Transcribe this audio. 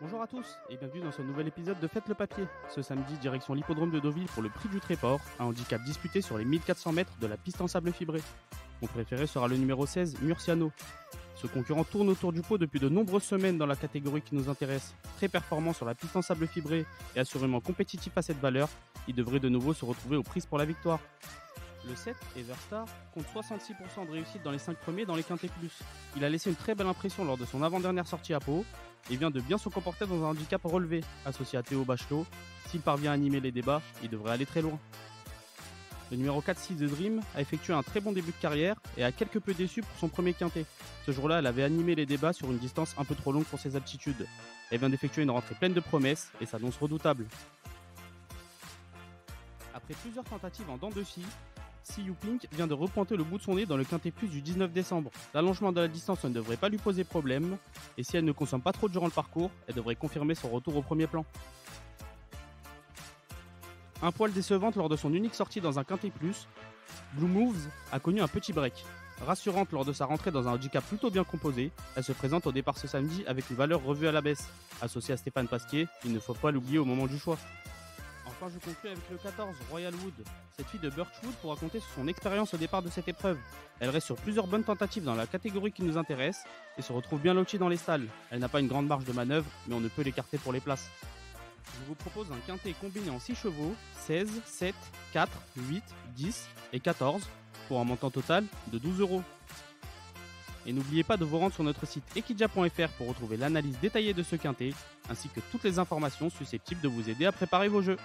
Bonjour à tous et bienvenue dans ce nouvel épisode de Faites le papier. Ce samedi, direction l'hippodrome de Deauville pour le prix du Tréport, un handicap disputé sur les 1400 mètres de la piste en sable fibré. Mon préféré sera le numéro 16, Murciano. Ce concurrent tourne autour du pot depuis de nombreuses semaines dans la catégorie qui nous intéresse. Très performant sur la piste en sable fibré et assurément compétitif à cette valeur, il devrait de nouveau se retrouver aux prises pour la victoire. Le 7, Everstar, compte 66% de réussite dans les 5 premiers dans les quintés plus. Il a laissé une très belle impression lors de son avant-dernière sortie à Pau et vient de bien se comporter dans un handicap relevé, associé à Théo Bachelot. S'il parvient à animer les débats, il devrait aller très loin. Le numéro 4, 6 de Dream, a effectué un très bon début de carrière et a quelque peu déçu pour son premier quintet. Ce jour-là, elle avait animé les débats sur une distance un peu trop longue pour ses aptitudes. Elle vient d'effectuer une rentrée pleine de promesses et s'annonce redoutable. Après plusieurs tentatives en dents de scie, See You Pink vient de repointer le bout de son nez dans le quintet plus du 19 décembre. L'allongement de la distance ne devrait pas lui poser problème, et si elle ne consomme pas trop durant le parcours, elle devrait confirmer son retour au premier plan. Un poil décevante lors de son unique sortie dans un quintet plus, Blue Moves a connu un petit break. Rassurante lors de sa rentrée dans un handicap plutôt bien composé, elle se présente au départ ce samedi avec une valeur revue à la baisse. Associée à Stéphane Pasquier, il ne faut pas l'oublier au moment du choix. Enfin, je conclue avec le 14, Royal Wood. Cette fille de Birchwood pourra compter sur son expérience au départ de cette épreuve. Elle reste sur plusieurs bonnes tentatives dans la catégorie qui nous intéresse et se retrouve bien lotie dans les stalles. Elle n'a pas une grande marge de manœuvre, mais on ne peut l'écarter pour les places. Je vous propose un quintet combiné en 6 chevaux, 16, 7, 4, 8, 10 et 14 pour un montant total de 12 €. Et n'oubliez pas de vous rendre sur notre site equidia.fr pour retrouver l'analyse détaillée de ce quintet, ainsi que toutes les informations susceptibles de vous aider à préparer vos jeux.